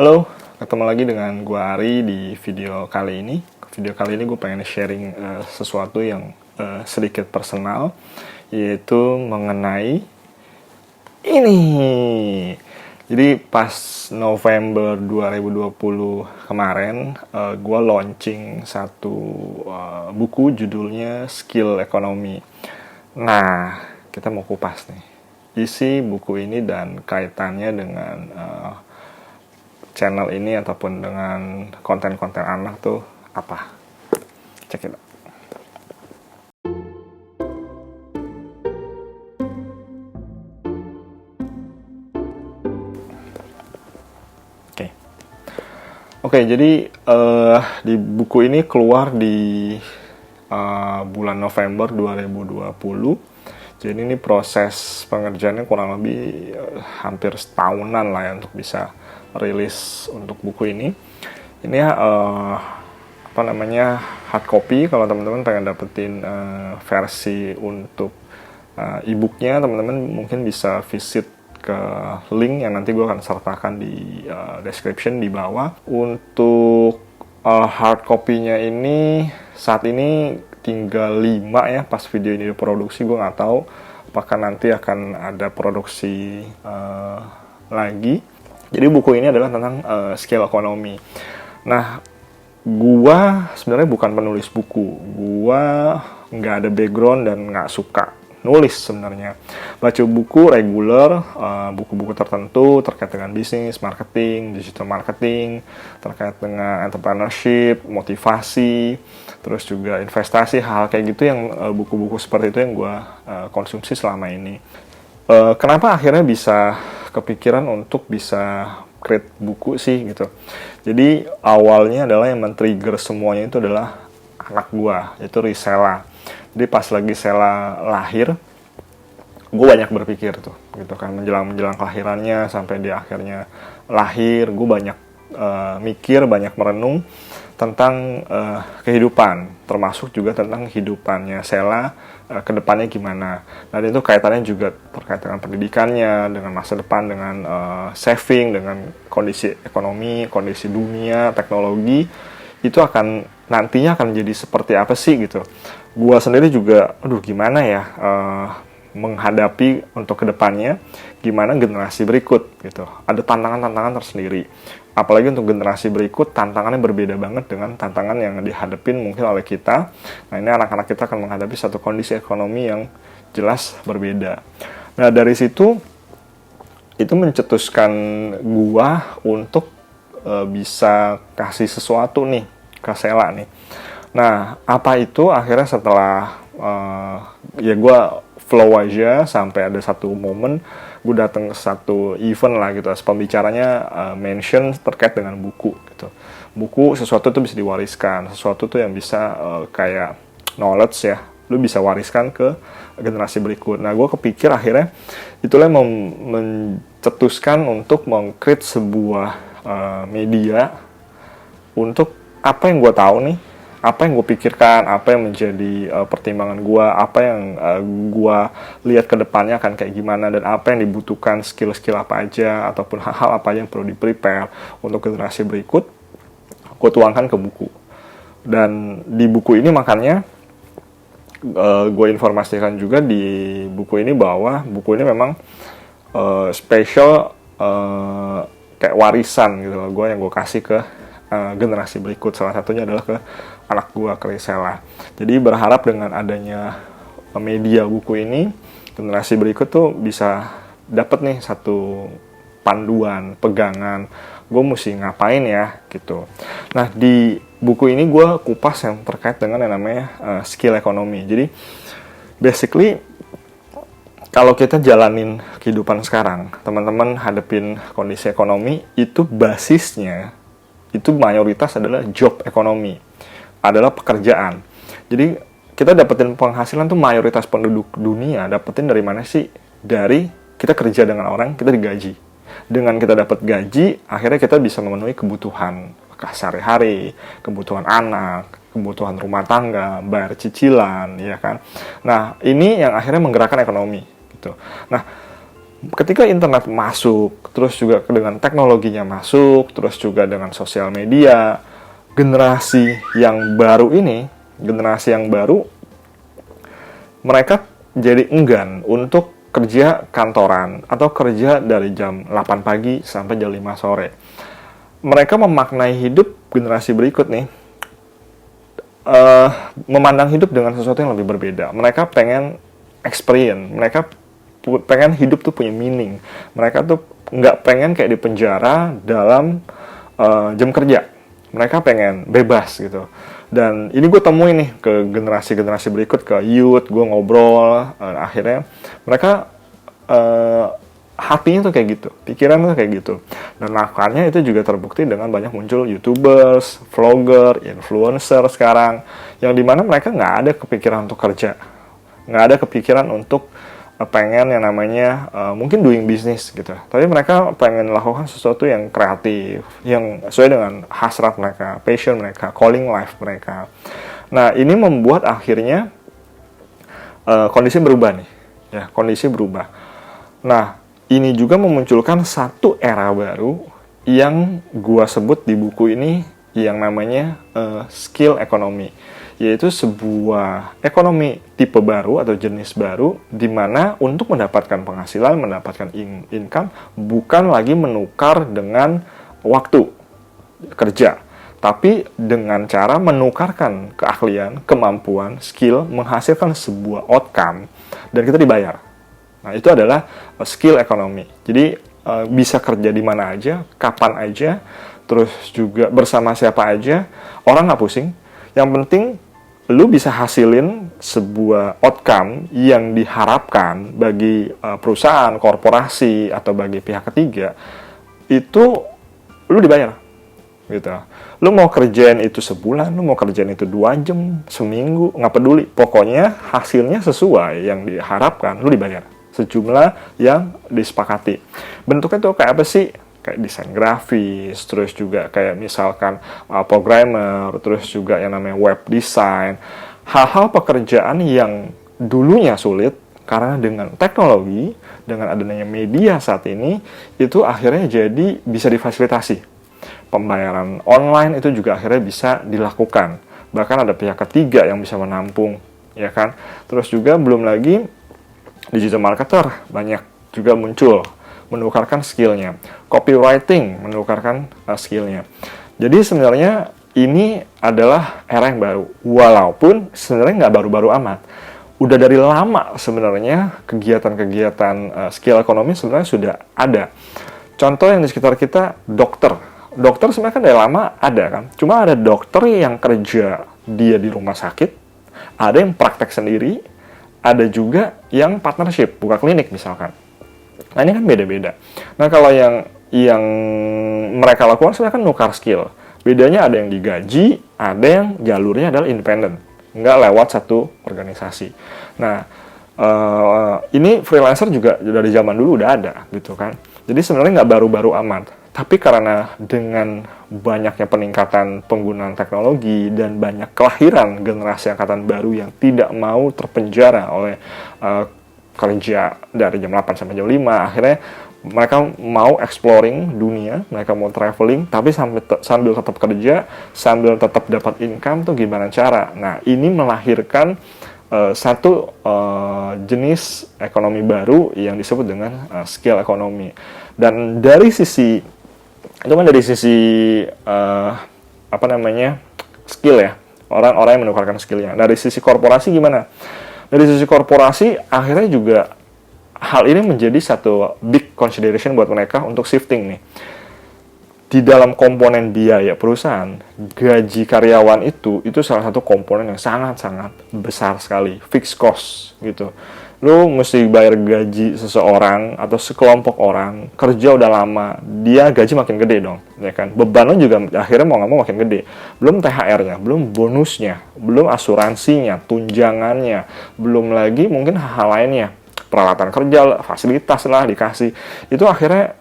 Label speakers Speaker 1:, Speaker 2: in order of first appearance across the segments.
Speaker 1: Halo, ketemu lagi dengan gua Ari di video kali ini. Video kali ini gue pengen sharing sesuatu yang sedikit personal, yaitu mengenai ini. Jadi pas November 2020 kemarin, gue launching satu buku judulnya Skill Economy. Nah, kita mau kupas nih isi buku ini dan kaitannya dengan channel ini ataupun dengan konten-konten anak tuh apa. Cek it out. Oke, jadi di buku ini keluar di bulan November 2020. Jadi ini proses pengerjaannya kurang lebih hampir setahunan lah ya untuk bisa rilis untuk buku ini. Ini hard copy. Kalau teman-teman pengen dapetin versi untuk e-booknya, teman-teman mungkin bisa visit ke link yang nanti gue akan sertakan di description di bawah. Untuk hard copy-nya ini saat ini tinggal 5 ya. Pas video ini diproduksi, gue nggak tahu apakah nanti akan ada produksi lagi. Jadi buku ini adalah tentang skill ekonomi. Nah, gua sebenarnya bukan penulis buku. Gua nggak ada background dan nggak suka nulis sebenarnya. Baca buku reguler, buku-buku tertentu terkait dengan bisnis, marketing, digital marketing, terkait dengan entrepreneurship, motivasi, terus juga investasi, hal kayak gitu yang buku-buku seperti itu yang gua konsumsi selama ini. Kenapa akhirnya bisa kepikiran untuk bisa create buku sih gitu. Jadi awalnya adalah yang men-trigger semuanya itu adalah anak gua, yaitu Risela. Jadi pas lagi Sela lahir, gue banyak berpikir tuh gitu kan, menjelang kelahirannya sampai di akhirnya lahir, gue banyak mikir, banyak merenung tentang kehidupan, termasuk juga tentang kehidupannya Sela ke depannya gimana. Dan itu kaitannya juga terkait dengan pendidikannya, dengan masa depan, dengan saving, dengan kondisi ekonomi, kondisi dunia, teknologi, itu akan nantinya akan jadi seperti apa sih gitu. Gua sendiri juga, gimana ya menghadapi untuk kedepannya, gimana generasi berikut gitu. Ada tantangan-tantangan tersendiri. Apalagi untuk generasi berikut, tantangannya berbeda banget dengan tantangan yang dihadapin mungkin oleh kita. Nah, ini anak-anak kita akan menghadapi satu kondisi ekonomi yang jelas berbeda. Nah, dari situ itu mencetuskan gua untuk bisa kasih sesuatu nih ke Sela nih. Nah, apa itu akhirnya setelah ya gue flow aja sampai ada satu momen gue datang ke satu event lah gitu, pembicaranya mention terkait dengan buku gitu. Buku sesuatu tuh bisa diwariskan, sesuatu tuh yang bisa kayak knowledge ya, lu bisa wariskan ke generasi berikut. Nah, gue kepikir akhirnya itulah yang mencetuskan untuk meng-create sebuah media untuk apa yang gue tahu nih, apa yang gue pikirkan, apa yang menjadi pertimbangan gue, apa yang gue lihat ke depannya akan kayak gimana, dan apa yang dibutuhkan, skill-skill apa aja, ataupun hal-hal apa yang perlu di-prepare untuk generasi berikut, gue tuangkan ke buku. Dan di buku ini makanya gue informasikan juga di buku ini bahwa buku ini memang special kayak warisan gitu loh, yang gue kasih ke generasi berikut. Salah satunya adalah ke anak gua, ke Risela. Jadi berharap dengan adanya media buku ini, generasi berikut tuh bisa dapat nih satu panduan, pegangan, gue mesti ngapain ya gitu. Nah, di buku ini gue kupas yang terkait dengan yang namanya skill ekonomi. Jadi basically kalau kita jalanin kehidupan sekarang, teman-teman hadapin kondisi ekonomi, itu basisnya itu mayoritas adalah job ekonomi, adalah pekerjaan. Jadi kita dapetin penghasilan tuh mayoritas penduduk dunia dapetin dari mana sih? Dari kita kerja dengan orang, kita digaji. Dengan kita dapat gaji, akhirnya kita bisa memenuhi kebutuhan sehari-hari, kebutuhan anak, kebutuhan rumah tangga, bayar cicilan, ya kan. Nah, ini yang akhirnya menggerakkan ekonomi gitu. Nah, Ketika internet masuk, terus juga dengan teknologinya masuk, terus juga dengan sosial media, generasi yang baru ini, mereka jadi enggan untuk kerja kantoran atau kerja dari jam 8 pagi sampai jam 5 sore. Mereka memaknai hidup generasi berikut nih, memandang hidup dengan sesuatu yang lebih berbeda. Mereka pengen experience, mereka pengen hidup tuh punya meaning. Mereka tuh nggak pengen kayak di penjara dalam jam kerja. Mereka pengen bebas gitu. Dan ini gue temuin nih ke generasi-generasi berikut, ke youth, gue ngobrol, akhirnya mereka hatinya tuh kayak gitu, pikirannya tuh kayak gitu. Dan makanya itu juga terbukti dengan banyak muncul YouTubers, vlogger, influencer sekarang, yang dimana mereka nggak ada kepikiran untuk kerja, nggak ada kepikiran untuk pengen yang namanya mungkin doing business gitu, tapi mereka pengen melakukan sesuatu yang kreatif, yang sesuai dengan hasrat mereka, passion mereka, calling life mereka. Nah, ini membuat akhirnya kondisi berubah nih, ya, kondisi berubah. Nah, ini juga memunculkan satu era baru yang gua sebut di buku ini yang namanya skill economy, yaitu sebuah ekonomi tipe baru atau jenis baru di mana untuk mendapatkan penghasilan, mendapatkan income bukan lagi menukar dengan waktu kerja, tapi dengan cara menukarkan keahlian, kemampuan, skill, menghasilkan sebuah outcome dan kita dibayar. Nah, itu adalah skill economy. Jadi bisa kerja di mana aja, kapan aja, terus juga bersama siapa aja, orang nggak pusing. Yang penting lu bisa hasilin sebuah outcome yang diharapkan bagi perusahaan, korporasi, atau bagi pihak ketiga, itu lu dibayar gitu. Lu mau kerjain itu sebulan, lu mau kerjain itu 2 jam, seminggu, nggak peduli. Pokoknya hasilnya sesuai yang diharapkan, lu dibayar sejumlah yang disepakati. Bentuknya tuh kayak apa sih? Kayak desain grafis, terus juga kayak misalkan programmer, terus juga yang namanya web design. Hal-hal pekerjaan yang dulunya sulit, karena dengan teknologi, dengan adanya media saat ini, itu akhirnya jadi bisa difasilitasi. Pembayaran online itu juga akhirnya bisa dilakukan. Bahkan ada pihak ketiga yang bisa menampung, ya kan? Terus juga belum lagi digital marketer banyak juga muncul, menukarkan skillnya. Copywriting menukarkan skillnya. Jadi sebenarnya ini adalah era yang baru. Walaupun sebenarnya nggak baru-baru amat. Udah dari lama sebenarnya kegiatan-kegiatan skill ekonomi sebenarnya sudah ada. Contoh yang di sekitar kita, dokter. Dokter sebenarnya kan dari lama ada kan. Cuma ada dokter yang kerja dia di rumah sakit, ada yang praktek sendiri, ada juga yang partnership, buka klinik misalkan. Nah, ini kan beda-beda. Nah, kalau yang mereka lakukan sebenarnya kan nukar skill. Bedanya ada yang digaji, ada yang jalurnya adalah independen, nggak lewat satu organisasi. Nah, ini freelancer juga dari zaman dulu udah ada gitu kan. Jadi sebenarnya nggak baru-baru amat. Tapi karena dengan banyaknya peningkatan penggunaan teknologi dan banyak kelahiran generasi angkatan baru yang tidak mau terpenjara oleh kerja dari jam 8 sampai jam 5, akhirnya mereka mau exploring dunia, mereka mau traveling, tapi sambil tetap kerja, sambil tetap dapat income tuh gimana cara. Nah, ini melahirkan satu jenis ekonomi baru yang disebut dengan skill ekonomi. Dan dari sisi itu kan dari sisi skill ya, orang-orang yang menukarkan skillnya. Dari sisi korporasi gimana? Dari sisi korporasi akhirnya juga hal ini menjadi satu big consideration buat mereka untuk shifting nih. Di dalam komponen biaya perusahaan, gaji karyawan itu salah satu komponen yang sangat-sangat besar sekali, fixed cost gitu. Lu mesti bayar gaji seseorang atau sekelompok orang, kerja udah lama, dia gaji makin gede dong, ya kan? Beban lu juga akhirnya mau nggak mau makin gede. Belum THR-nya, belum bonusnya, belum asuransinya, tunjangannya, belum lagi mungkin hal-hal lainnya, peralatan kerja, fasilitas lah dikasih. Itu akhirnya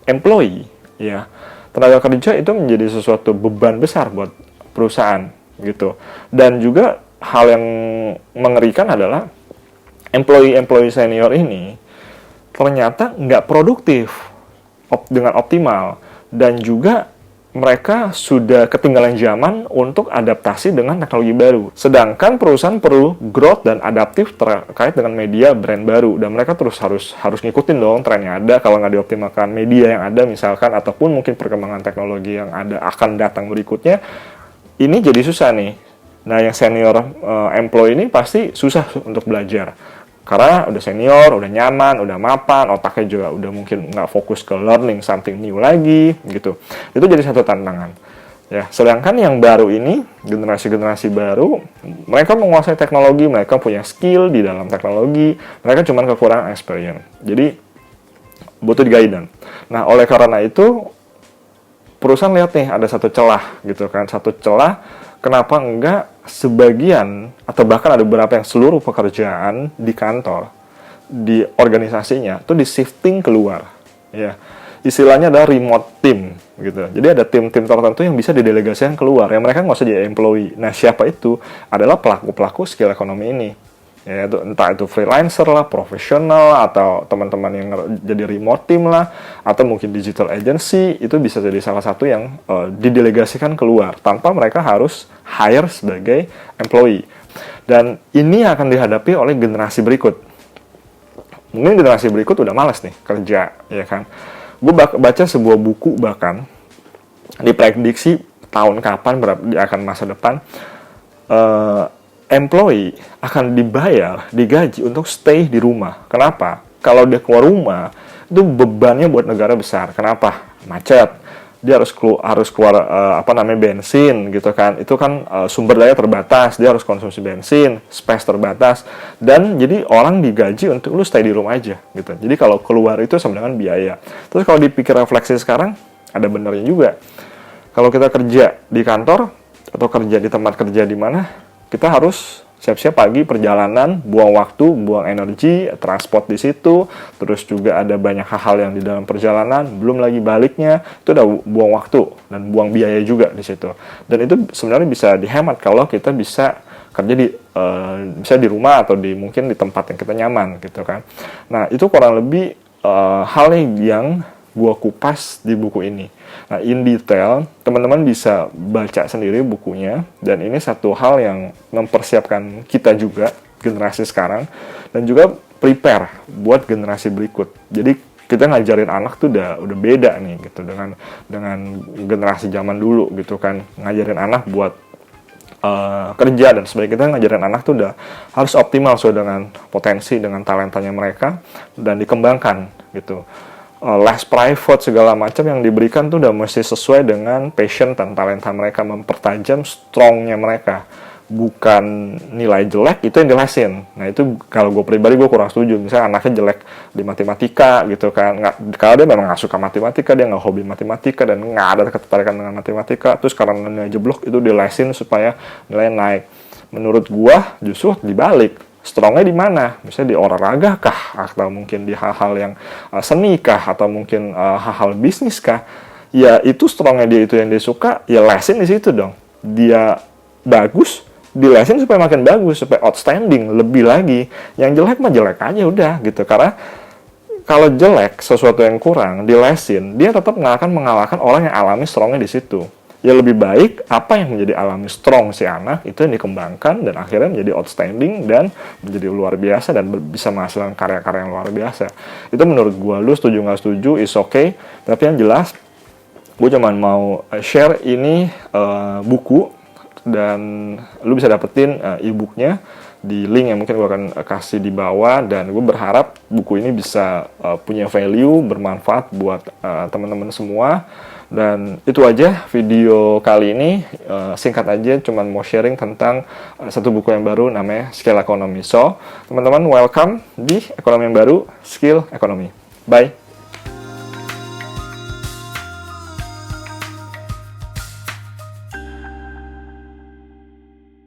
Speaker 1: employee, ya, tenaga kerja itu menjadi sesuatu beban besar buat perusahaan gitu. Dan juga hal yang mengerikan adalah employee senior ini ternyata nggak produktif dengan optimal, dan juga mereka sudah ketinggalan zaman untuk adaptasi dengan teknologi baru. Sedangkan perusahaan perlu growth dan adaptif terkait dengan media brand baru, dan mereka terus harus ngikutin dong tren yang ada. Kalau nggak dioptimalkan media yang ada misalkan, ataupun mungkin perkembangan teknologi yang ada akan datang berikutnya, ini jadi susah nih. Nah, yang senior employee ini pasti susah untuk belajar. Karena udah senior, udah nyaman, udah mapan, otaknya juga udah mungkin nggak fokus ke learning something new lagi, gitu. Itu jadi satu tantangan. Ya, sedangkan yang baru ini, generasi-generasi baru, mereka menguasai teknologi, mereka punya skill di dalam teknologi, mereka cuma kekurangan experience. Jadi, butuh guidance. Nah, oleh karena itu, perusahaan lihat nih, ada satu celah, gitu kan, satu celah. Kenapa enggak sebagian atau bahkan ada beberapa yang seluruh pekerjaan di kantor, di organisasinya itu di shifting keluar, ya. Istilahnya adalah remote team gitu. Jadi ada tim-tim tertentu yang bisa didelegasikan keluar, yang mereka nggak usah jadi employee. Nah, siapa itu? Adalah pelaku-pelaku skill ekonomi ini. Ya, entah itu freelancer lah, profesional, atau teman-teman yang jadi remote team lah, atau mungkin digital agency, itu bisa jadi salah satu yang didelegasikan keluar tanpa mereka harus hire sebagai employee. Dan ini akan dihadapi oleh generasi berikut. Mungkin generasi berikut udah malas nih kerja, ya kan. Gue baca sebuah buku bahkan diprediksi tahun kapan akan masa depan employee akan digaji untuk stay di rumah. Kenapa? Kalau dia keluar rumah, itu bebannya buat negara besar. Kenapa? Macet. Dia harus keluar bensin gitu kan. Itu kan sumber daya terbatas, dia harus konsumsi bensin, space terbatas, dan jadi orang digaji untuk lu stay di rumah aja gitu. Jadi kalau keluar itu sama dengan biaya. Terus kalau dipikir refleksi sekarang, ada benernya juga. Kalau kita kerja di kantor atau kerja di tempat kerja di mana, kita harus siap-siap pagi perjalanan, buang waktu, buang energi, transport di situ, terus juga ada banyak hal-hal yang di dalam perjalanan, belum lagi baliknya, itu udah buang waktu dan buang biaya juga di situ. Dan itu sebenarnya bisa dihemat kalau kita bisa kerja bisa di rumah atau mungkin di tempat yang kita nyaman gitu kan. Nah, itu kurang lebih hal yang gua kupas di buku ini. Nah, in detail, teman-teman bisa baca sendiri bukunya, dan ini satu hal yang mempersiapkan kita juga, generasi sekarang, dan juga prepare buat generasi berikut. Jadi, kita ngajarin anak tuh udah beda nih, gitu, dengan generasi zaman dulu, gitu kan. Ngajarin anak buat kerja, dan sebagai kita ngajarin anak tuh udah harus optimal sesuai dengan potensi, dengan talentanya mereka, dan dikembangkan, gitu. Les private segala macam yang diberikan tuh udah mesti sesuai dengan passion dan talenta mereka, mempertajam strongnya mereka, bukan nilai jelek itu yang dilesin. Nah, itu kalau gue pribadi gue kurang setuju. Misalnya anaknya jelek di matematika gitu kan, kalau dia memang nggak suka matematika, dia nggak hobi matematika dan nggak ada ketertarikan dengan matematika, terus karena nilai jeblok itu dilesin supaya nilai naik. Menurut gue justru dibalik. Strongnya di mana? Misalnya di olahraga kah? Atau mungkin di hal-hal yang seni kah? Atau mungkin hal-hal bisnis kah? Ya itu strongnya dia itu yang dia suka, ya lesin di situ dong. Dia bagus, dilesin supaya makin bagus, supaya outstanding, lebih lagi. Yang jelek mah jelek aja udah gitu. Karena kalau jelek, sesuatu yang kurang, dilesin, dia tetap nggak akan mengalahkan orang yang alami strongnya di situ. Ya lebih baik apa yang menjadi alami strong si anak itu yang dikembangkan dan akhirnya menjadi outstanding dan menjadi luar biasa dan bisa menghasilkan karya-karya yang luar biasa. Itu menurut gue. Lu setuju nggak setuju is okay, tapi yang jelas gue cuma mau share ini buku, dan lu bisa dapetin e-booknya di link yang mungkin gue akan kasih di bawah, dan gue berharap buku ini bisa punya value, bermanfaat buat teman-teman semua. Dan itu aja video kali ini, singkat aja, cuman mau sharing tentang satu buku yang baru namanya Skill Economy. So, teman-teman welcome di ekonomi yang baru, Skill Economy. Bye!